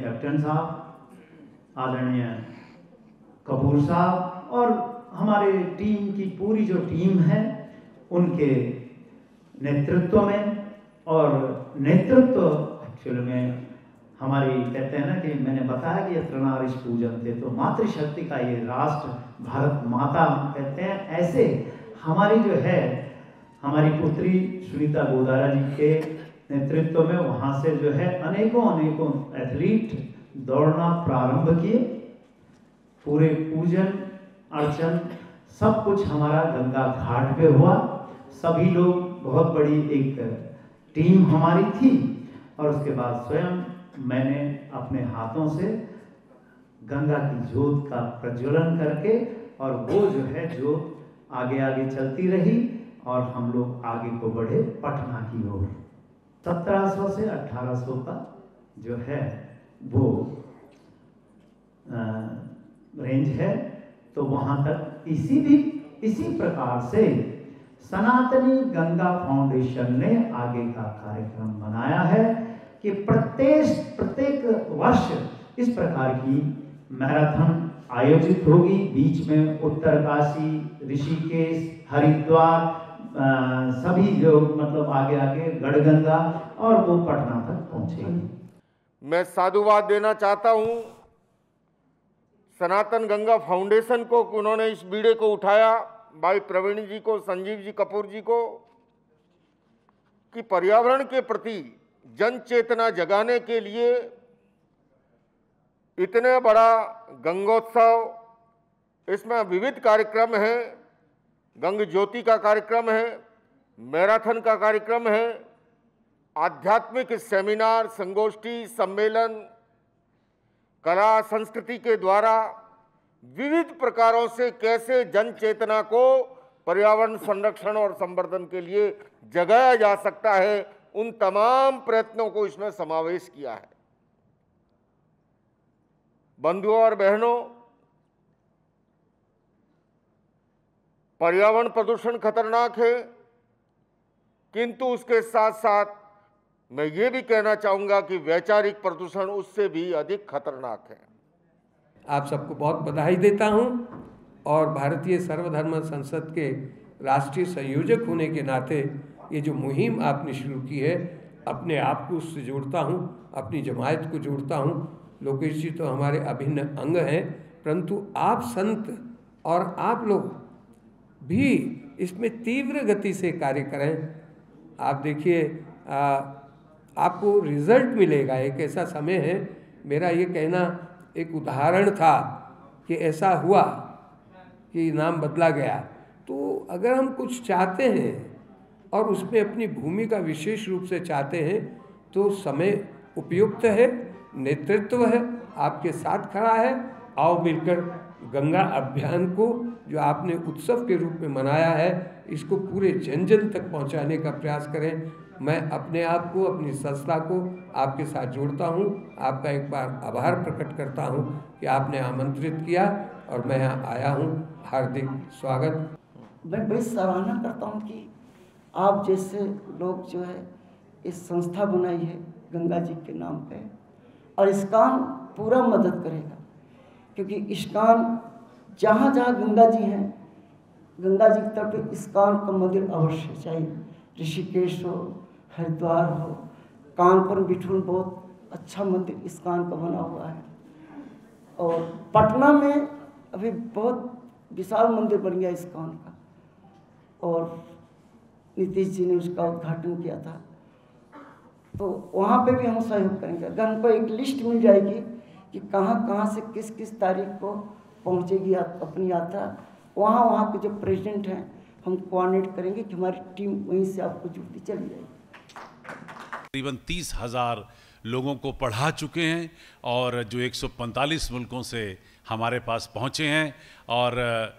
Captain साहब, आदरणीय कपूर साहब और हमारे टीम की पूरी जो टीम है उनके नेतृत्व में, और नेतृत्व एक्चुअल में हमारी कहते हैं ना कि मैंने बताया कि तृणारिष पूजन थे, तो मातृशक्ति का ये राष्ट्र भारत माता कहते हैं। ऐसे हमारी जो है हमारी पुत्री सुनीता गोदारा जी के नेतृत्व में वहाँ से जो है अनेकों एथलीट दौड़ना प्रारंभ किए। पूरे पूजन अर्चन सब कुछ हमारा गंगा घाट पे हुआ। सभी लोग, बहुत बड़ी एक टीम हमारी थी, और उसके बाद स्वयं मैंने अपने हाथों से गंगा की जोत का प्रज्वलन करके, और वो जो है जोत आगे आगे चलती रही और हम लोग आगे को बढ़े पटना की ओर। 1700 से 1800 का जो है वो रेंज है, तो वहाँ तक इसी प्रकार से सनातनी गंगा फाउंडेशन ने आगे का कार्यक्रम बनाया है कि प्रत्येक वर्ष इस प्रकार की मैराथन आयोजित होगी। बीच में उत्तरकाशी, ऋषिकेश, हरिद्वार, सभी जो मतलब आगे गढ़गंगा, और वो पटना तक पहुंचेगी। मैं साधुवाद देना चाहता हूं सनातन गंगा फाउंडेशन को कि उन्होंने इस बीड़े को उठाया, भाई प्रवीण जी को, संजीव जी कपूर जी को, कि पर्यावरण के प्रति जन चेतना जगाने के लिए इतने बड़ा गंगोत्सव, इसमें विविध कार्यक्रम हैं, गंग ज्योति का कार्यक्रम है, मैराथन का कार्यक्रम है, आध्यात्मिक सेमिनार, संगोष्ठी, सम्मेलन, कला संस्कृति के द्वारा विविध प्रकारों से कैसे जन चेतना को पर्यावरण संरक्षण और संवर्धन के लिए जगाया जा सकता है, उन तमाम प्रयत्नों को इसमें समावेश किया है। बंधुओं और बहनों, पर्यावरण प्रदूषण खतरनाक है, किंतु उसके साथ साथ मैं ये भी कहना चाहूँगा कि वैचारिक प्रदूषण उससे भी अधिक खतरनाक है। आप सबको बहुत बधाई देता हूँ, और भारतीय सर्वधर्म संसद के राष्ट्रीय संयोजक होने के नाते ये जो मुहिम आपने शुरू की है, अपने आप को उससे जोड़ता हूँ, अपनी जमायत को जोड़ता हूँ। लोकेश जी तो हमारे अभिन्न अंग हैं, परंतु आप संत और आप लोग भी इसमें तीव्र गति से कार्य करें। आप देखिए, आपको रिजल्ट मिलेगा। एक ऐसा समय है, मेरा ये कहना एक उदाहरण था कि ऐसा हुआ कि नाम बदला गया। तो अगर हम कुछ चाहते हैं और उसमें अपनी भूमिका विशेष रूप से चाहते हैं, तो समय उपयुक्त है, नेतृत्व है, आपके साथ खड़ा है। आओ मिलकर गंगा अभियान को, जो आपने उत्सव के रूप में मनाया है, इसको पूरे जन जन तक पहुंचाने का प्रयास करें। मैं अपने आप को, अपनी संस्था को आपके साथ जोड़ता हूं। आपका एक बार आभार प्रकट करता हूं कि आपने आमंत्रित किया और मैं यहाँ आया हूं। हार्दिक स्वागत। मैं बड़ी सराहना करता हूं कि आप जैसे लोग जो है इस संस्था बनाई है गंगा जी के नाम पे, और इस्कॉन पूरा मदद करेगा, क्योंकि इस्कॉन जहाँ जहाँ गंगा जी हैं, गंगा जी की तरफ इस्कॉन का मंदिर अवश्य चाहिए। ऋषिकेश हो, हरिद्वार हो, कानपुर बिठूर बहुत अच्छा मंदिर इस्कॉन का बना हुआ है, और पटना में अभी बहुत विशाल मंदिर बन गया इस्कॉन का, और नीतीश जी ने उसका उद्घाटन किया था। तो वहाँ पे भी हम सहयोग करेंगे। अगर हमको एक लिस्ट मिल जाएगी कि कहाँ कहाँ से किस किस तारीख को पहुँचेगी अपनी यात्रा, वहाँ के जो प्रेसिडेंट हैं हम कोऑर्डिनेट करेंगे कि हमारी टीम वहीं से आपको जुड़ती चली जाएगी। तकरीबन 30,000 लोगों को पढ़ा चुके हैं, और जो 145 मुल्कों से हमारे पास पहुँचे हैं, और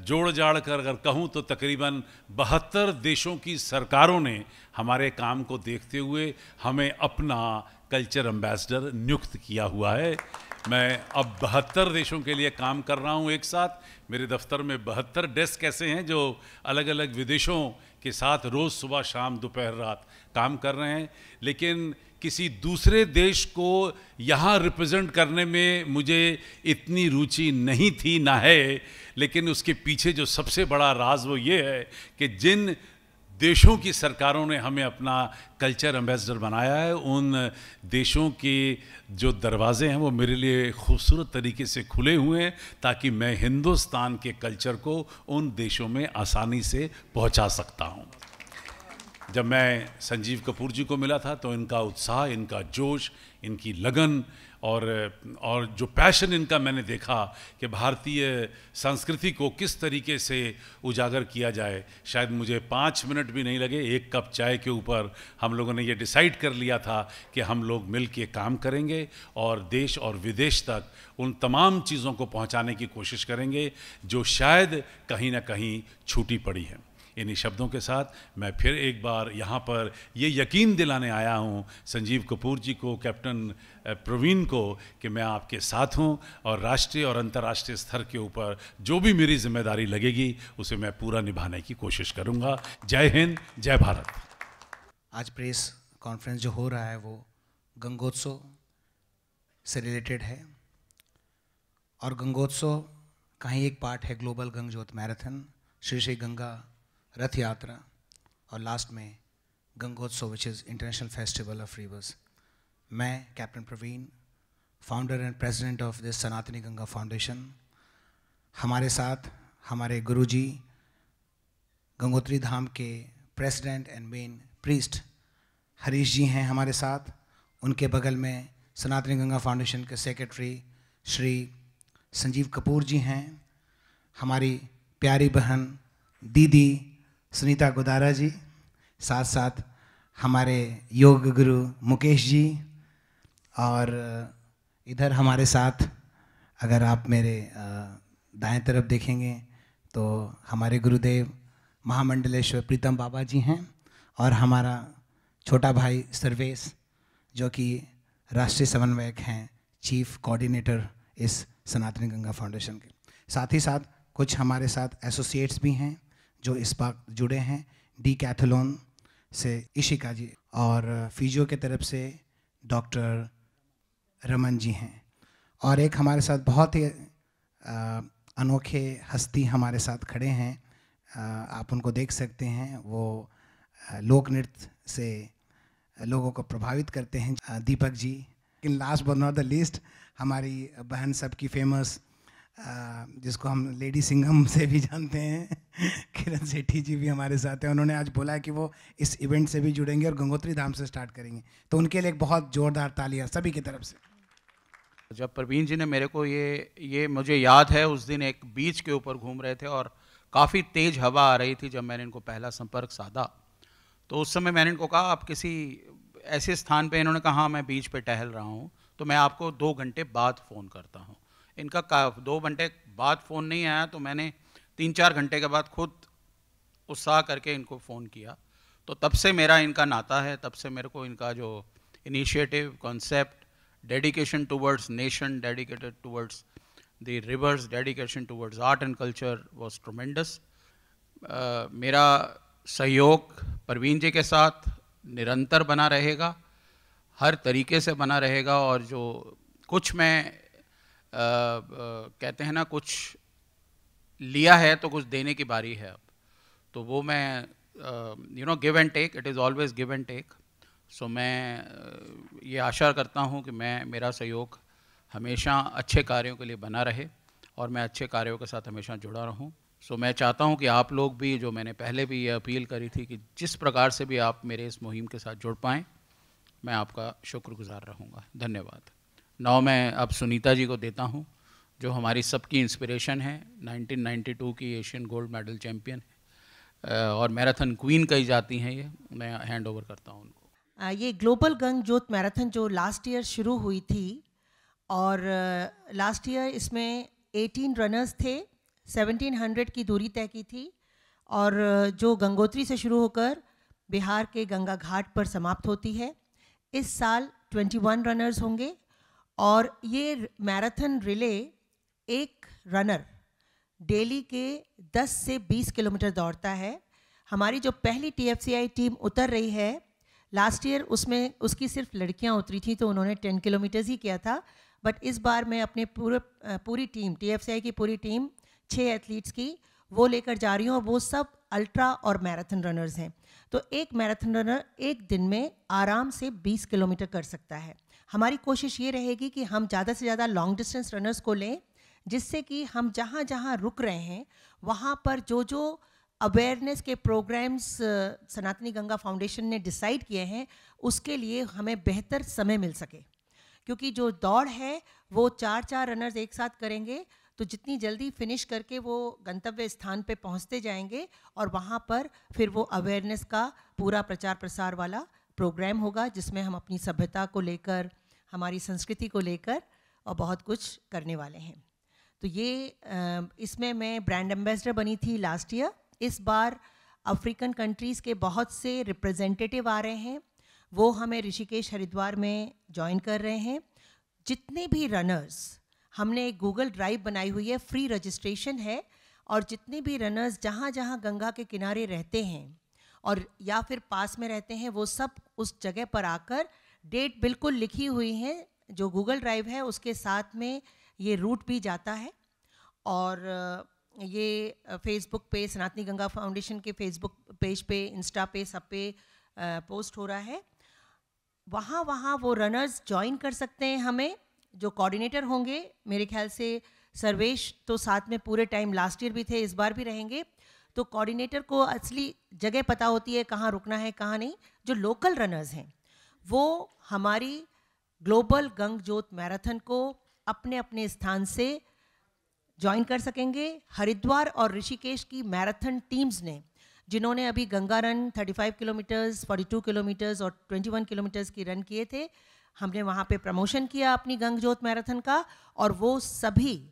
जोड़ जाड़ कर अगर कहूँ तो तकरीबन 72 देशों की सरकारों ने हमारे काम को देखते हुए हमें अपना कल्चर एम्बेसडर नियुक्त किया हुआ है। मैं अब 72 देशों के लिए काम कर रहा हूँ एक साथ। मेरे दफ्तर में 72 डेस्क ऐसे हैं जो अलग अलग विदेशों के साथ रोज़ सुबह शाम दोपहर रात काम कर रहे हैं। लेकिन किसी दूसरे देश को यहाँ रिप्रेजेंट करने में मुझे इतनी रुचि नहीं थी, ना है। लेकिन उसके पीछे जो सबसे बड़ा राज वो ये है कि जिन देशों की सरकारों ने हमें अपना कल्चर एम्बेसडर बनाया है, उन देशों के जो दरवाजे हैं वो मेरे लिए खूबसूरत तरीके से खुले हुए हैं, ताकि मैं हिंदुस्तान के कल्चर को उन देशों में आसानी से पहुंचा सकता हूं। जब मैं संजीव कपूर जी को मिला था तो इनका उत्साह, इनका जोश, इनकी लगन और जो पैशन इनका मैंने देखा कि भारतीय संस्कृति को किस तरीके से उजागर किया जाए, शायद मुझे 5 मिनट भी नहीं लगे। एक कप चाय के ऊपर हम लोगों ने ये डिसाइड कर लिया था कि हम लोग मिल के काम करेंगे और देश और विदेश तक उन तमाम चीज़ों को पहुंचाने की कोशिश करेंगे जो शायद कहीं ना कहीं छूटी पड़ी है। इन्हीं शब्दों के साथ मैं फिर एक बार यहाँ पर ये यकीन दिलाने आया हूँ संजीव कपूर जी को, कैप्टन प्रवीण को, कि मैं आपके साथ हूँ और राष्ट्रीय और अंतर्राष्ट्रीय स्तर के ऊपर जो भी मेरी जिम्मेदारी लगेगी उसे मैं पूरा निभाने की कोशिश करूँगा। जय हिंद, जय भारत। आज प्रेस कॉन्फ्रेंस जो हो रहा है वो गंगोत्सव से रिलेटेड है और गंगोत्सव का ही एक पार्ट है ग्लोबल गंगज्योत मैराथन, श्री श्री गंगा रथ यात्रा और लास्ट में Gangotsav which is international festival of rivers. मैं captain Praveen, founder and president of this Sanatani Ganga foundation, हमारे साथ हमारे गुरुजी गंगोत्री धाम के president and main priest Harish ji हैं हमारे साथ। उनके बगल में सनातनी गंगा फाउंडेशन के सेक्रेटरी श्री संजीव कपूर जी हैं। हमारी प्यारी बहन दीदी सुनीता गोदारा जी, साथ साथ हमारे योग गुरु मुकेश जी, और इधर हमारे साथ अगर आप मेरे दाएं तरफ देखेंगे तो हमारे गुरुदेव महामंडलेश्वर प्रीतम बाबा जी हैं और हमारा छोटा भाई सर्वेश जो कि राष्ट्रीय समन्वयक हैं, चीफ कोऑर्डिनेटर इस सनातनी गंगा फाउंडेशन के। साथ ही साथ कुछ हमारे साथ एसोसिएट्स भी हैं जो इस बार जुड़े हैं। डीकैथलॉन से इशिका जी और फिजियो के तरफ से डॉक्टर रमन जी हैं, और एक हमारे साथ बहुत ही अनोखे हस्ती हमारे साथ खड़े हैं। आप उनको देख सकते हैं, वो लोक नृत्य से लोगों को प्रभावित करते हैं, दीपक जी। लेकिन last but not the least हमारी बहन सबकी फेमस जिसको हम लेडी सिंघम से भी जानते हैं, किरण सेठी जी भी हमारे साथ हैं। उन्होंने आज बोला कि वो इस इवेंट से भी जुड़ेंगे और गंगोत्री धाम से स्टार्ट करेंगे, तो उनके लिए एक बहुत ज़ोरदार तालियां सभी की तरफ से। जब प्रवीण जी ने मेरे को ये मुझे याद है, उस दिन एक बीच के ऊपर घूम रहे थे और काफ़ी तेज़ हवा आ रही थी जब मैंने इनको पहला संपर्क साधा। तो उस समय मैंने इनको कहा आप किसी ऐसे स्थान पे, इन्होंने कहा हाँ मैं बीच पे टहल रहा हूँ, तो मैं आपको 2 घंटे बाद फ़ोन करता हूँ। इनका 2 घंटे बाद फ़ोन नहीं आया तो मैंने 3-4 घंटे के बाद खुद उत्साह करके इनको फ़ोन किया। तो तब से मेरा इनका नाता है, तब से मेरे को इनका जो initiative, concept, dedication towards nation, dedicated towards the reverse, dedication towards art and culture was tremendous. मेरा सहयोग प्रवीण जी के साथ निरंतर बना रहेगा, हर तरीके से बना रहेगा, और जो कुछ मैं कहते हैं ना, कुछ लिया है तो कुछ देने की बारी है अब, तो वो मैं give and take, it is always give and take. So मैं ये आशा करता हूँ कि मेरा सहयोग हमेशा अच्छे कार्यों के लिए बना रहे और मैं अच्छे कार्यों के साथ हमेशा जुड़ा रहूँ। सो मैं चाहता हूँ कि आप लोग भी, जो मैंने पहले भी ये अपील करी थी कि जिस प्रकार से भी आप मेरे इस मुहिम के साथ जुड़ पाएँ, मैं आपका शुक्रगुजार रहूँगा। धन्यवाद। नाउ मैं अब सुनीता जी को देता हूँ, जो हमारी सबकी इंस्पिरेशन है, 1992 की एशियन गोल्ड मेडल चैम्पियन है और मैराथन क्वीन कही जाती हैं। ये मैं हैंड ओवर करता हूँ उनको। ये ग्लोबल गंगज्योत मैराथन जो लास्ट ईयर शुरू हुई थी, और लास्ट ईयर इसमें 18 रनर्स थे, 1700 की दूरी तय की थी, और जो गंगोत्री से शुरू होकर बिहार के गंगा घाट पर समाप्त होती है। इस साल 21 रनर्स होंगे, और ये मैराथन रिले एक रनर डेली के 10 से 20 किलोमीटर दौड़ता है। हमारी जो पहली TFCI टीम उतर रही है लास्ट ईयर उसमें उसकी सिर्फ लड़कियां उतरी थी तो उन्होंने 10 किलोमीटर्स ही किया था, बट इस बार मैं अपने पूरी टीम TFCI की पूरी टीम 6 एथलीट्स की वो लेकर जा रही हूँ, और वो सब अल्ट्रा और मैराथन रनर्स हैं। तो एक मैराथन रनर एक दिन में आराम से 20 किलोमीटर कर सकता है। हमारी कोशिश ये रहेगी कि हम ज़्यादा से ज़्यादा लॉन्ग डिस्टेंस रनर्स को लें, जिससे कि हम जहाँ जहाँ रुक रहे हैं वहाँ पर जो जो अवेयरनेस के प्रोग्राम्स सनातनी गंगा फाउंडेशन ने डिसाइड किए हैं उसके लिए हमें बेहतर समय मिल सके। क्योंकि जो दौड़ है वो 4-4 रनर्स एक साथ करेंगे तो जितनी जल्दी फिनिश करके वो गंतव्य स्थान पे पहुंचते जाएंगे, और वहाँ पर फिर वो अवेयरनेस का पूरा प्रचार प्रसार वाला प्रोग्राम होगा, जिसमें हम अपनी सभ्यता को लेकर, हमारी संस्कृति को लेकर और बहुत कुछ करने वाले हैं। तो ये इसमें मैं ब्रांड एम्बेसडर बनी थी लास्ट ईयर। इस बार अफ्रीकन कंट्रीज़ के बहुत से रिप्रेजेंटेटिव आ रहे हैं, वो हमें ऋषिकेश हरिद्वार में ज्वाइन कर रहे हैं। जितने भी रनर्स, हमने एक गूगल ड्राइव बनाई हुई है, फ्री रजिस्ट्रेशन है, और जितने भी रनर्स जहाँ जहाँ गंगा के किनारे रहते हैं और या फिर पास में रहते हैं, वो सब उस जगह पर आकर, डेट बिल्कुल लिखी हुई है, जो गूगल ड्राइव है उसके साथ में ये रूट भी जाता है, और ये फेसबुक पे, सनातनी गंगा फाउंडेशन के फेसबुक पेज पे, इंस्टा पे, सब पे पोस्ट हो रहा है। वहाँ वो रनर्स ज्वाइन कर सकते हैं हमें। जो कोऑर्डिनेटर होंगे, मेरे ख्याल से सर्वेश तो साथ में पूरे टाइम लास्ट ईयर भी थे, इस बार भी रहेंगे, तो कोऑर्डिनेटर को असली जगह पता होती है, कहाँ रुकना है कहाँ नहीं। जो लोकल रनर्स हैं वो हमारी ग्लोबल गंग ज्योत मैराथन को अपने अपने स्थान से ज्वाइन कर सकेंगे। हरिद्वार और ऋषिकेश की मैराथन टीम्स ने, जिन्होंने अभी गंगा रन 35 किलोमीटर्स, 42 किलोमीटर्स और 21 किलोमीटर्स की रन किए थे, हमने वहाँ पे प्रमोशन किया अपनी गंग ज्योत मैराथन का, और वो सभी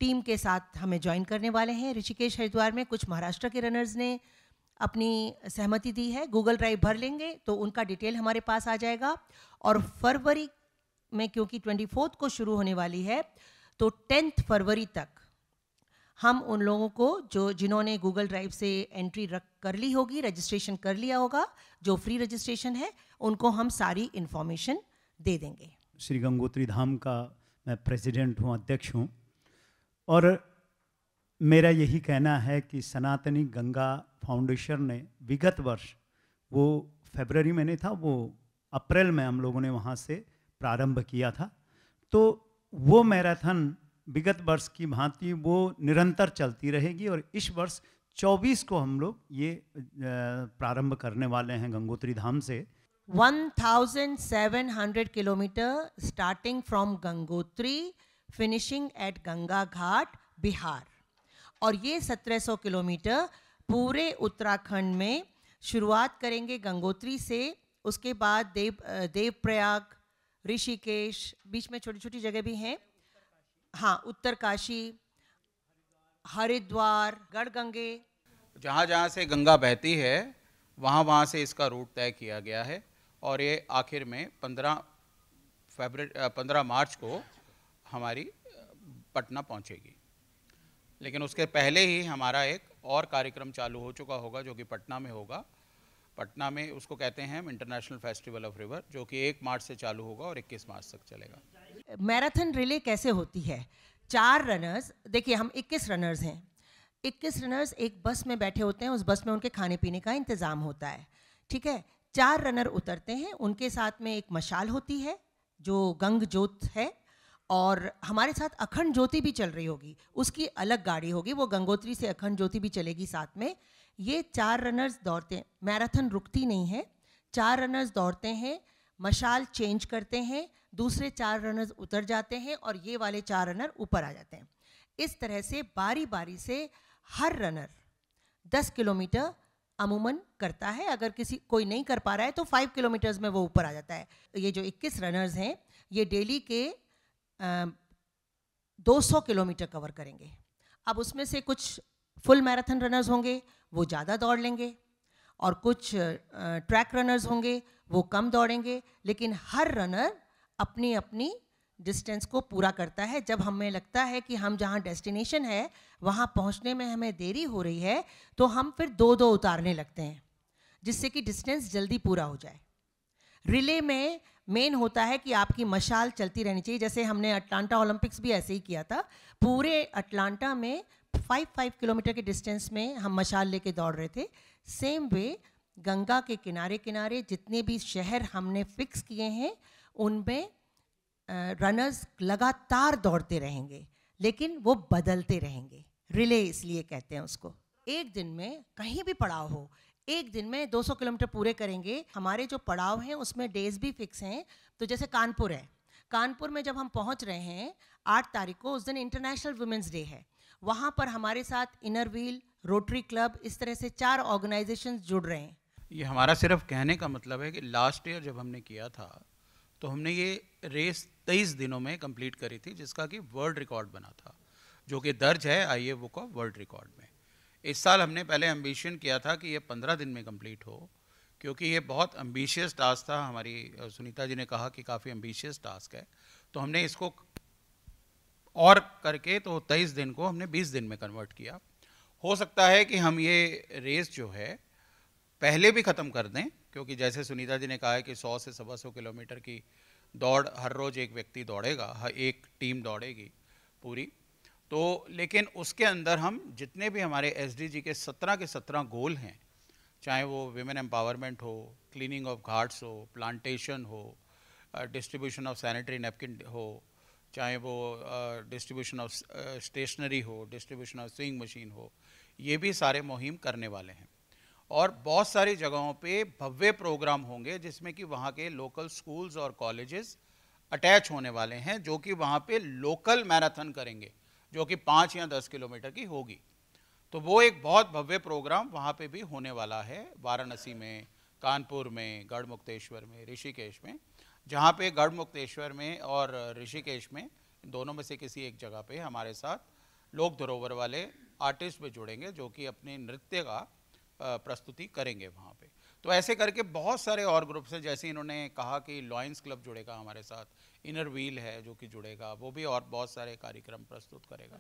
टीम के साथ हमें ज्वाइन करने वाले हैं ऋषिकेश हरिद्वार में। कुछ महाराष्ट्र के रनर्स ने अपनी सहमति दी है, गूगल ड्राइव भर लेंगे तो उनका डिटेल हमारे पास आ जाएगा। और फरवरी में, क्योंकि 24 को शुरू होने वाली है, तो 10 फरवरी तक हम उन लोगों को जिन्होंने गूगल ड्राइव से एंट्री कर ली होगी, रजिस्ट्रेशन कर लिया होगा, जो फ्री रजिस्ट्रेशन है, उनको हम सारी इन्फॉर्मेशन दे देंगे। श्री गंगोत्री धाम का मैं प्रेसिडेंट हूँ, अध्यक्ष हूँ, और मेरा यही कहना है कि सनातनी गंगा फाउंडेशन ने विगत वर्ष, वो फरवरी में नहीं था, वो अप्रैल में हम लोगों ने वहाँ से प्रारंभ किया था, तो वो मैराथन विगत वर्ष की भांति वो निरंतर चलती रहेगी, और इस वर्ष 24 को हम लोग ये प्रारंभ करने वाले हैं गंगोत्री धाम से। 1700 kilometre starting from Gangotri, finishing at Ganga Ghat, Bihar. और ये 1700 किलोमीटर पूरे उत्तराखंड में शुरुआत करेंगे गंगोत्री से, उसके बाद देवप्रयाग, ऋषिकेश, बीच में छोटी छोटी जगह भी हैं, हाँ, उत्तरकाशी, हरिद्वार, गढ़गंगे, जहाँ जहाँ से गंगा बहती है वहाँ से इसका रूट तय किया गया है। और ये आखिर में 15 मार्च को हमारी पटना पहुँचेगी। लेकिन उसके पहले ही हमारा एक और कार्यक्रम चालू हो चुका होगा, जो कि पटना में होगा। पटना में उसको कहते हैं इंटरनेशनल फेस्टिवल ऑफ रिवर, जो कि 1 मार्च से चालू होगा और 21 मार्च तक चलेगा। मैराथन रिले कैसे होती है? 4 रनर्स, देखिए हम 21 रनर्स हैं, 21 रनर्स एक बस में बैठे होते हैं, उस बस में उनके खाने पीने का इंतज़ाम होता है, ठीक है। 4 रनर उतरते हैं, उनके साथ में एक मशाल होती है जो गंग ज्योत है, और हमारे साथ अखंड ज्योति भी चल रही होगी, उसकी अलग गाड़ी होगी, वो गंगोत्री से अखंड ज्योति भी चलेगी साथ में। ये 4 रनर्स दौड़ते हैं, मैराथन रुकती नहीं है, 4 रनर्स दौड़ते हैं, मशाल चेंज करते हैं, दूसरे 4 रनर्स उतर जाते हैं और ये वाले 4 रनर ऊपर आ जाते हैं। इस तरह से बारी बारी से हर रनर 10 किलोमीटर अमूमन करता है। अगर कोई नहीं कर पा रहा है तो 5 किलोमीटर्स में वो ऊपर आ जाता है। ये जो 21 रनर्स हैं, ये डेली के 200 किलोमीटर कवर करेंगे। अब उसमें से कुछ फुल मैराथन रनर्स होंगे, वो ज़्यादा दौड़ लेंगे, और कुछ ट्रैक रनर्स होंगे, वो कम दौड़ेंगे, लेकिन हर रनर अपनी अपनी डिस्टेंस को पूरा करता है। जब हमें लगता है कि हम जहाँ डेस्टिनेशन है वहाँ पहुँचने में हमें देरी हो रही है, तो हम फिर 2-2 उतारने लगते हैं, जिससे कि डिस्टेंस जल्दी पूरा हो जाए। रिले में मेन होता है कि आपकी मशाल चलती रहनी चाहिए, जैसे हमने अटलांटा ओलंपिक्स भी ऐसे ही किया था। पूरे अटलांटा में 5 किलोमीटर के डिस्टेंस में हम मशाल लेके दौड़ रहे थे। सेम वे गंगा के किनारे किनारे जितने भी शहर हमने फिक्स किए हैं उनमें रनर्स लगातार दौड़ते रहेंगे, लेकिन वो बदलते रहेंगे। रिले इसलिए कहते हैं उसको। एक दिन में कहीं भी पड़ाव हो, एक दिन में 200 किलोमीटर पूरे करेंगे। हमारे जो पड़ाव हैं उसमें डेज भी फिक्स हैं। तो जैसे कानपुर है, कानपुर में जब हम पहुंच रहे हैं 8 तारीख को, उस दिन इंटरनेशनल वुमेंस डे है। वहाँ पर हमारे साथ इनर व्हील, रोटरी क्लब, इस तरह से 4 ऑर्गेनाइजेशंस जुड़ रहे हैं। ये हमारा सिर्फ कहने का मतलब है कि लास्ट ईयर जब हमने किया था तो हमने ये रेस 23 दिनों में कंप्लीट करी थी, जिसका कि वर्ल्ड रिकॉर्ड बना था, जो कि दर्ज है आईए बुक ऑफ वर्ल्ड रिकॉर्ड में। इस साल हमने पहले एम्बिशन किया था कि ये 15 दिन में कंप्लीट हो, क्योंकि ये बहुत एम्बिशियस टास्क था। हमारी सुनीता जी ने कहा कि काफ़ी एम्बिशियस टास्क है, तो हमने इसको और करके तो 23 दिन को हमने 20 दिन में कन्वर्ट किया। हो सकता है कि हम ये रेस जो है पहले भी ख़त्म कर दें, क्योंकि जैसे सुनीता जी ने कहा है कि 100 से 125 किलोमीटर की दौड़ हर रोज़ एक व्यक्ति दौड़ेगा, एक टीम दौड़ेगी पूरी। तो लेकिन उसके अंदर हम जितने भी हमारे एसडीजी के 17 के 17 गोल हैं, चाहे वो विमेन एम्पावरमेंट हो, क्लीनिंग ऑफ घाट्स हो, प्लांटेशन हो, डिस्ट्रीब्यूशन ऑफ सैनिटरी नैपकिन हो, चाहे वो डिस्ट्रीब्यूशन ऑफ स्टेशनरी हो, डिस्ट्रीब्यूशन ऑफ स्विंग मशीन हो, ये भी सारे मुहिम करने वाले हैं। और बहुत सारी जगहों पे भव्य प्रोग्राम होंगे जिसमें कि वहाँ के लोकल स्कूल्स और कॉलेजेस अटैच होने वाले हैं, जो कि वहाँ पे लोकल मैराथन करेंगे, जो कि 5 या 10 किलोमीटर की होगी। तो वो एक बहुत भव्य प्रोग्राम वहाँ पे भी होने वाला है, वाराणसी में, कानपुर में, गढ़मुक्तेश्वर में, ऋषिकेश में। जहाँ पे गढ़मुक्तेश्वर में और ऋषिकेश में, दोनों में से किसी एक जगह पे हमारे साथ लोक धरोहर वाले आर्टिस्ट भी जुड़ेंगे, जो कि अपने नृत्य का प्रस्तुति करेंगे वहाँ पे। तो ऐसे करके बहुत सारे और ग्रुप्स हैं, जैसे इन्होंने कहा कि लॉयंस क्लब जुड़ेगा हमारे साथ, इनर व्हील है जो कि जुड़ेगा, वो भी और बहुत सारे कार्यक्रम प्रस्तुत करेगा,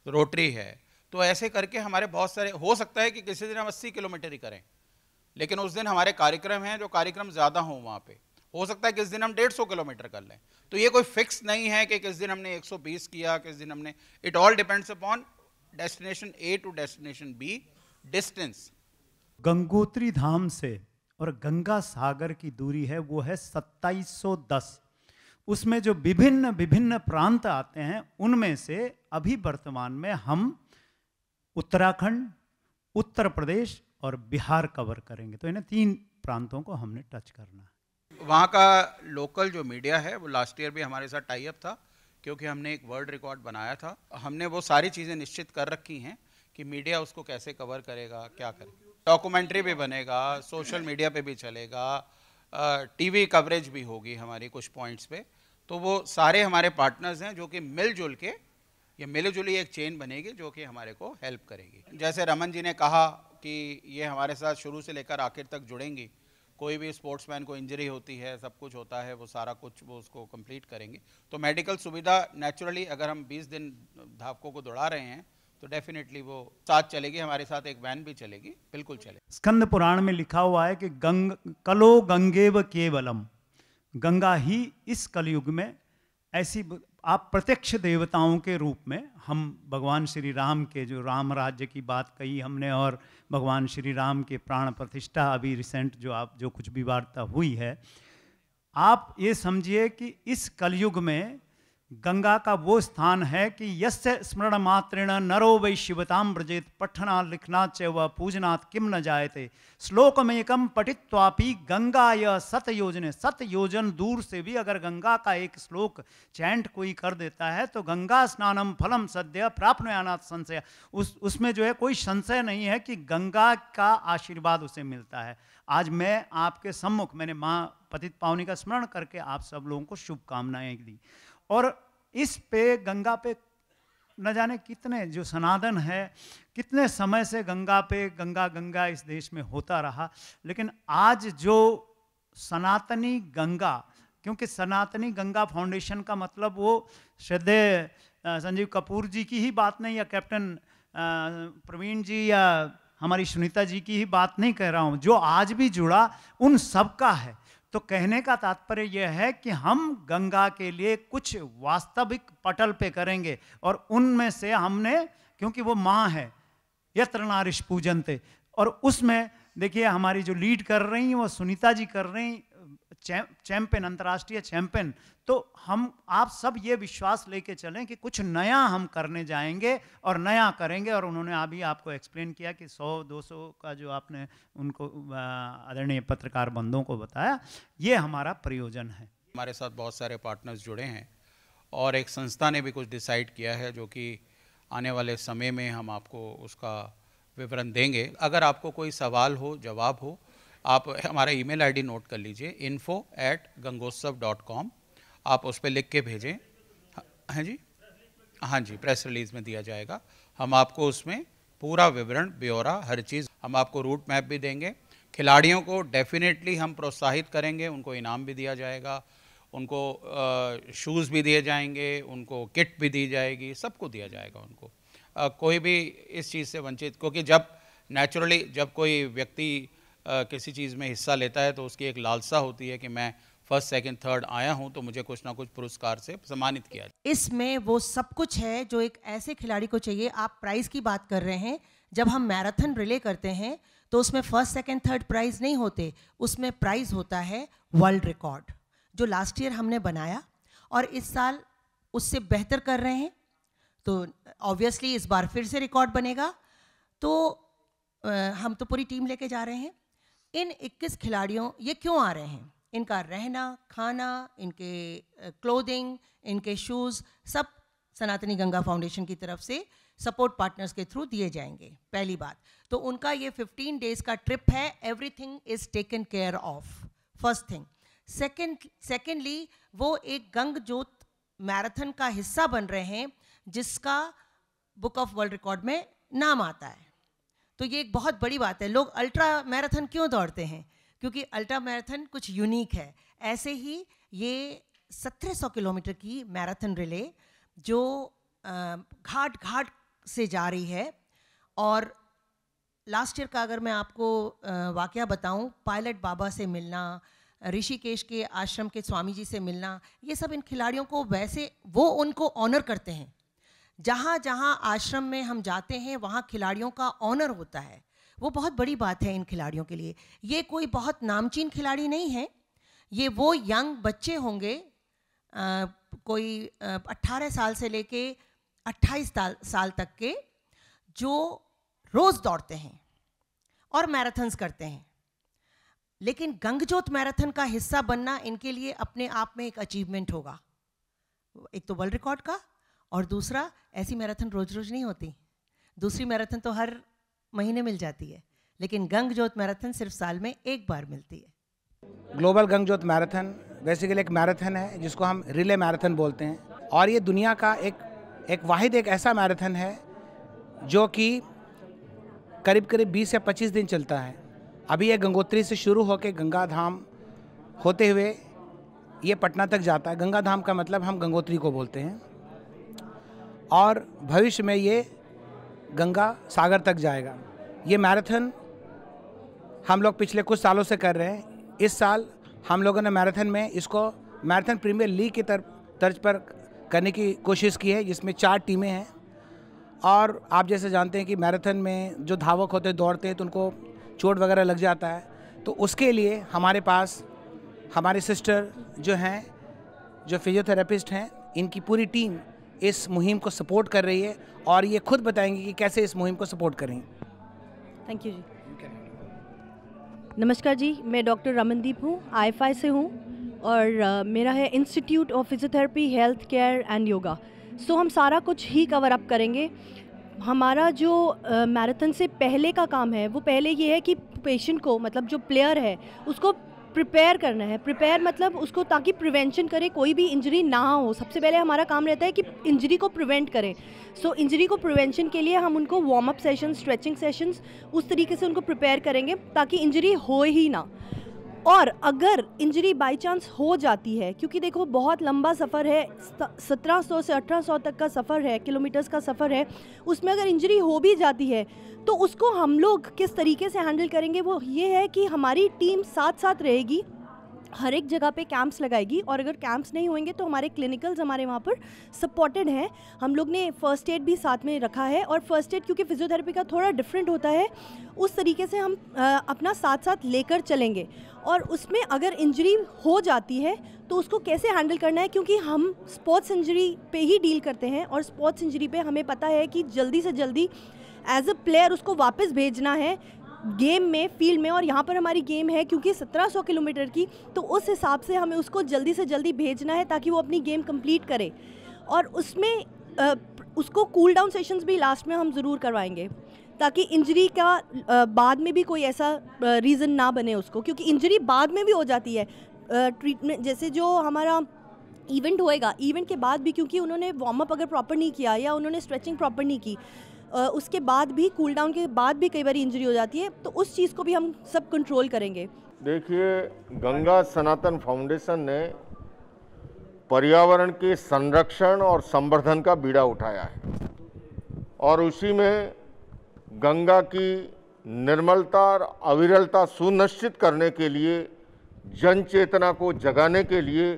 रोटरी है। तो ऐसे करके हमारे बहुत सारे, हो सकता है कि किसी दिन हम 80 किलोमीटर ही करें, लेकिन उस दिन हमारे कार्यक्रम हैं जो कार्यक्रम ज़्यादा हों वहाँ पे। हो सकता है किस दिन हम 150 किलोमीटर कर लें। तो ये कोई फिक्स नहीं है कि किस दिन हमने 120 किया, किस दिन हमने, it all depends upon destination A to destination B distance. Gangotri Dham से और गंगा सागर की दूरी है वो है 2710। उसमें जो विभिन्न विभिन्न प्रांत आते हैं उनमें से अभी वर्तमान में हम उत्तराखंड, उत्तर प्रदेश और बिहार कवर करेंगे। तो इन्हें 3 प्रांतों को हमने टच करना है। वहाँ का लोकल जो मीडिया है वो लास्ट ईयर भी हमारे साथ टाई अप था, क्योंकि हमने एक वर्ल्ड रिकॉर्ड बनाया था। हमने वो सारी चीज़ें निश्चित कर रखी हैं कि मीडिया उसको कैसे कवर करेगा, क्या करेगा। डॉक्यूमेंट्री भी बनेगा, सोशल मीडिया पे भी चलेगा, टीवी कवरेज भी होगी हमारी कुछ पॉइंट्स पे। तो वो सारे हमारे पार्टनर्स हैं जो कि मिलजुल के, ये मिलजुली एक चेन बनेगी जो कि हमारे को हेल्प करेगी। जैसे रमन जी ने कहा कि ये हमारे साथ शुरू से लेकर आखिर तक जुड़ेंगी। कोई भी स्पोर्ट्समैन को इंजरी होती है, सब कुछ होता है, वो सारा कुछ वो उसको कंप्लीट करेंगे। तो मेडिकल सुविधा नेचुरली, अगर हम 20 दिन धावकों को दौड़ा रहे हैं तो डेफिनेटली वो साथ चलेगी, हमारे साथ एक वैन भी चलेगी, बिल्कुल चलेगी। स्कंद पुराण में लिखा हुआ है कि कलो गंगेव केवलम, गंगा ही इस कलयुग में ऐसी, आप प्रत्यक्ष देवताओं के रूप में, हम भगवान श्री राम के जो राम राज्य की बात कही हमने, और भगवान श्री राम के प्राण प्रतिष्ठा अभी रिसेंट जो कुछ भी वार्ता हुई है, आप ये समझिए कि इस कलयुग में गंगा का वो स्थान है कि यस्य स्मरण मात्रेण नरो वै शिवताम व्रजेत, पठना लिखना च व पूजनात् किम न जायते, श्लोकमेकम पठित्वापि गंगाय सत योजने। 7 योजन दूर से भी अगर गंगा का एक श्लोक चैंट कोई कर देता है तो गंगा स्नानम फलम सद्य प्राप्नुयानात् संशय, उसमें जो है कोई संशय नहीं है कि गंगा का आशीर्वाद उसे मिलता है। आज मैं आपके सम्मुख, मैंने माँ पतित पावनी का स्मरण करके आप सब लोगों को शुभकामनाएं दी। और इस पे गंगा पे न जाने कितने, जो सनातन है, कितने समय से गंगा पे गंगा गंगा इस देश में होता रहा, लेकिन आज जो सनातनी गंगा, क्योंकि सनातनी गंगा फाउंडेशन का मतलब वो श्रद्धेय संजीव कपूर जी की ही बात नहीं, या कैप्टन प्रवीण जी या हमारी सुनीता जी की ही बात नहीं कह रहा हूँ, जो आज भी जुड़ा उन सब का है। तो कहने का तात्पर्य यह है कि हम गंगा के लिए कुछ वास्तविक पटल पे करेंगे, और उनमें से हमने, क्योंकि वो माँ है, यत्र नारीश पूजन्ते, और उसमें देखिए हमारी जो लीड कर रही हैं वो सुनीता जी कर रही, चैंपियन, अंतर्राष्ट्रीय चैंपियन। तो हम आप सब ये विश्वास लेके चलें कि कुछ नया हम करने जाएंगे और नया करेंगे। और उन्होंने अभी आपको एक्सप्लेन किया कि 100-200 का जो आपने उनको आदरणीय पत्रकार बंधुओं को बताया, ये हमारा प्रयोजन है। हमारे साथ बहुत सारे पार्टनर्स जुड़े हैं और एक संस्था ने भी कुछ डिसाइड किया है, जो कि आने वाले समय में हम आपको उसका विवरण देंगे। अगर आपको कोई सवाल हो, जवाब हो, आप हमारा ईमेल आईडी नोट कर लीजिए, info@gangotsav.com। आप उस पर लिख के भेजें। हाँ जी, हाँ जी, प्रेस रिलीज़ में दिया जाएगा। हम आपको उसमें पूरा विवरण, ब्यौरा, हर चीज़, हम आपको रूट मैप भी देंगे। खिलाड़ियों को डेफिनेटली हम प्रोत्साहित करेंगे, उनको इनाम भी दिया जाएगा, उनको शूज़ भी दिए जाएंगे, उनको किट भी दी जाएगी, सबको दिया जाएगा उनको। कोई भी इस चीज़ से वंचित, क्योंकि जब नेचुरली जब कोई व्यक्ति किसी चीज़ में हिस्सा लेता है तो उसकी एक लालसा होती है कि मैं फर्स्ट, सेकंड, थर्ड आया हूं तो मुझे कुछ ना कुछ पुरस्कार से सम्मानित किया जाए। इसमें वो सब कुछ है जो एक ऐसे खिलाड़ी को चाहिए। आप प्राइज़ की बात कर रहे हैं, जब हम मैराथन रिले करते हैं तो उसमें फर्स्ट, सेकंड, थर्ड प्राइज़ नहीं होते, उसमें प्राइज़ होता है वर्ल्ड रिकॉर्ड, जो लास्ट ईयर हमने बनाया और इस साल उससे बेहतर कर रहे हैं। तो ऑब्वियसली इस बार फिर से रिकॉर्ड बनेगा। तो हम तो पूरी टीम लेके जा रहे हैं। इन 21 खिलाड़ियों, ये क्यों आ रहे हैं, इनका रहना, खाना, इनके क्लोथिंग, इनके शूज़, सब सनातनी गंगा फाउंडेशन की तरफ से सपोर्ट पार्टनर्स के थ्रू दिए जाएंगे। पहली बात तो उनका ये 15 डेज का ट्रिप है, everything is taken care of, first thing. Secondly वो एक गंग जोत मैराथन का हिस्सा बन रहे हैं जिसका बुक ऑफ वर्ल्ड रिकॉर्ड में नाम आता है। तो ये एक बहुत बड़ी बात है। लोग अल्ट्रा मैराथन क्यों दौड़ते हैं? क्योंकि अल्ट्रा मैराथन कुछ यूनिक है। ऐसे ही ये 1700 किलोमीटर की मैराथन रिले जो घाट घाट से जा रही है। और लास्ट ईयर का अगर मैं आपको वाकया बताऊं, पायलट बाबा से मिलना, ऋषिकेश के आश्रम के स्वामी जी से मिलना, ये सब इन खिलाड़ियों को, वैसे वो उनको ऑनर करते हैं। जहाँ जहाँ आश्रम में हम जाते हैं वहाँ खिलाड़ियों का ऑनर होता है। वो बहुत बड़ी बात है इन खिलाड़ियों के लिए। ये कोई बहुत नामचीन खिलाड़ी नहीं है, ये वो यंग बच्चे होंगे, कोई 18 साल से लेके 28 साल तक के, जो रोज़ दौड़ते हैं और मैराथन्स करते हैं। लेकिन गंगजोत मैराथन का हिस्सा बनना इनके लिए अपने आप में एक अचीवमेंट होगा। एक तो वर्ल्ड रिकॉर्ड का, और दूसरा ऐसी मैराथन रोज रोज नहीं होती। दूसरी मैराथन तो हर महीने मिल जाती है, लेकिन गंगजोत मैराथन सिर्फ साल में एक बार मिलती है। ग्लोबल गंगजोत मैराथन बेसिकली एक मैराथन है जिसको हम रिले मैराथन बोलते हैं, और ये दुनिया का एक वाहिद एक ऐसा मैराथन है जो कि करीब करीब 20 से 25 दिन चलता है। अभी ये गंगोत्री से शुरू होकर गंगा धाम होते हुए ये पटना तक जाता है। गंगा धाम का मतलब हम गंगोत्री को बोलते हैं, और भविष्य में ये गंगा सागर तक जाएगा। ये मैराथन हम लोग पिछले कुछ सालों से कर रहे हैं। इस साल हम लोगों ने मैराथन में इसको मैराथन प्रीमियर लीग की तर्ज पर करने की कोशिश की है, जिसमें 4 टीमें हैं। और आप जैसे जानते हैं कि मैराथन में जो धावक होते हैं, दौड़ते हैं, तो उनको चोट वगैरह लग जाता है। तो उसके लिए हमारे पास हमारे सिस्टर जो हैं, जो फिजियोथेरेपिस्ट हैं, इनकी पूरी टीम इस मुहिम को सपोर्ट कर रही है, और ये खुद बताएंगे कि कैसे इस मुहिम को सपोर्ट करें। थैंक यू जी। नमस्कार जी, मैं डॉक्टर रमनदीप हूँ, IFI से हूँ, और मेरा है institute of physiotherapy, health care and yoga. So हम सारा कुछ ही कवर अप करेंगे। हमारा जो मैराथन से पहले का काम है, वो पहले ये है कि पेशेंट को, मतलब जो प्लेयर है, उसको प्रिपेयर करना है। प्रिपेयर मतलब उसको, ताकि प्रिवेंशन करे, कोई भी इंजरी ना हो। सबसे पहले हमारा काम रहता है कि इंजरी को प्रिवेंट करें। सो इंजरी को प्रिवेंशन के लिए हम उनको warm up session, stretching sessions, उस तरीके से उनको प्रिपेयर करेंगे ताकि इंजरी हो ही ना। और अगर इंजरी बाय चांस हो जाती है, क्योंकि देखो बहुत लंबा सफ़र है, 1700 से 1800 तक का सफ़र है, किलोमीटर्स का सफ़र है, उसमें अगर इंजरी हो भी जाती है तो उसको हम लोग किस तरीके से हैंडल करेंगे, वो ये है कि हमारी टीम साथ साथ रहेगी। हर एक जगह पे कैंप्स लगाएगी, और अगर कैंप्स नहीं होंगे तो हमारे क्लिनिकल्स हमारे वहाँ पर सपोर्टेड हैं। हम लोग ने फ़र्स्ट एड भी साथ में रखा है, और फ़र्स्ट एड क्योंकि फिजियोथेरेपी का थोड़ा डिफरेंट होता है, उस तरीके से हम अपना साथ साथ लेकर चलेंगे। और उसमें अगर इंजरी हो जाती है तो उसको कैसे हैंडल करना है, क्योंकि हम स्पोर्ट्स इंजरी पे ही डील करते हैं, और स्पोर्ट्स इंजरी पे हमें पता है कि जल्दी से जल्दी एज अ प्लेयर उसको वापस भेजना है गेम में, फील्ड में। और यहाँ पर हमारी गेम है क्योंकि 1700 किलोमीटर की, तो उस हिसाब से हमें उसको जल्दी से जल्दी भेजना है ताकि वो अपनी गेम कंप्लीट करे। और उसमें उसको कूल डाउन सेशंस भी लास्ट में हम ज़रूर करवाएंगे, ताकि इंजरी का बाद में भी कोई ऐसा रीज़न ना बने उसको, क्योंकि इंजरी बाद में भी हो जाती है। ट्रीटमेंट जैसे जो हमारा इवेंट होएगा, इवेंट के बाद भी क्योंकि उन्होंने वार्म अप अगर प्रॉपर नहीं किया या उन्होंने स्ट्रेचिंग प्रॉपर नहीं की, उसके बाद भी कूल डाउन के बाद भी कई बार इंजरी हो जाती है, तो उस चीज़ को भी हम सब कंट्रोल करेंगे। देखिए, गंगा सनातन फाउंडेशन ने पर्यावरण के संरक्षण और संवर्धन का बीड़ा उठाया है, और उसी में गंगा की निर्मलता और अविरलता सुनिश्चित करने के लिए, जन चेतना को जगाने के लिए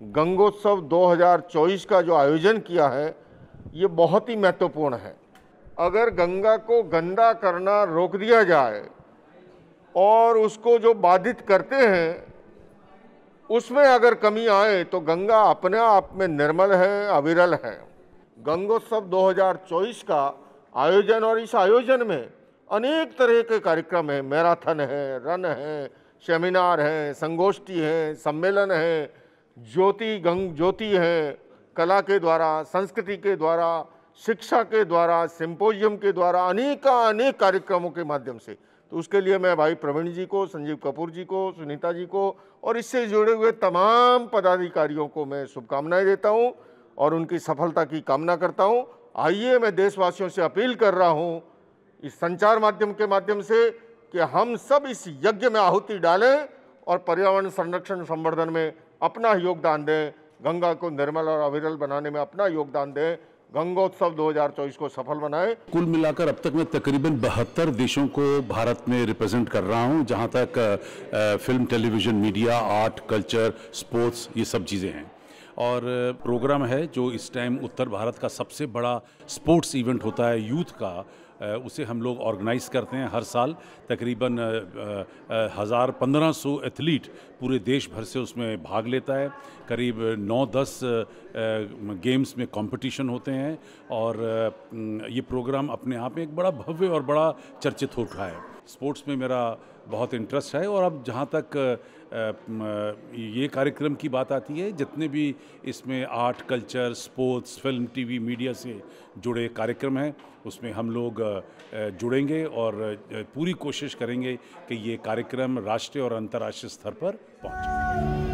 गंगोत्सव 2024 का जो आयोजन किया है, ये बहुत ही महत्वपूर्ण है। अगर गंगा को गंदा करना रोक दिया जाए और उसको जो बाधित करते हैं उसमें अगर कमी आए तो गंगा अपने आप में निर्मल है, अविरल है। गंगोत्सव 2024 का आयोजन, और इस आयोजन में अनेक तरह के कार्यक्रम हैं, मैराथन है, रन है, सेमिनार है, संगोष्ठी है, सम्मेलन है, गंग ज्योति है, कला के द्वारा, संस्कृति के द्वारा, शिक्षा के द्वारा, सिंपोजियम के द्वारा, अनेक कार्यक्रमों के माध्यम से। तो उसके लिए मैं भाई प्रवीण जी को, संजीव कपूर जी को, सुनीता जी को और इससे जुड़े हुए तमाम पदाधिकारियों को मैं शुभकामनाएं देता हूं और उनकी सफलता की कामना करता हूं। आइए, मैं देशवासियों से अपील कर रहा हूं इस संचार माध्यम के माध्यम से कि हम सब इस यज्ञ में आहुति डालें और पर्यावरण संरक्षण संवर्धन में अपना योगदान दें, गंगा को निर्मल और अविरल बनाने में अपना योगदान दें, गंगोत्सव 2024 को सफल बनाएं। कुल मिलाकर अब तक मैं तकरीबन 72 देशों को भारत में रिप्रेजेंट कर रहा हूं, जहां तक film, television, media, art, culture, sports, ये सब चीज़ें हैं। और प्रोग्राम है जो इस टाइम उत्तर भारत का सबसे बड़ा स्पोर्ट्स इवेंट होता है यूथ का, उसे हम लोग ऑर्गेनाइज़ करते हैं हर साल। तकरीबन 1500 एथलीट पूरे देश भर से उसमें भाग लेता है। करीब 9-10 गेम्स में कंपटीशन होते हैं, और ये प्रोग्राम अपने आप में एक बड़ा भव्य और बड़ा चर्चित हो रहा है। स्पोर्ट्स में मेरा बहुत इंटरेस्ट है, और अब जहाँ तक ये कार्यक्रम की बात आती है, जितने भी इसमें art, culture, sports, film, TV, media से जुड़े कार्यक्रम हैं, उसमें हम लोग जुड़ेंगे और पूरी कोशिश करेंगे कि ये कार्यक्रम राष्ट्रीय और अंतर्राष्ट्रीय स्तर पर पहुँचे।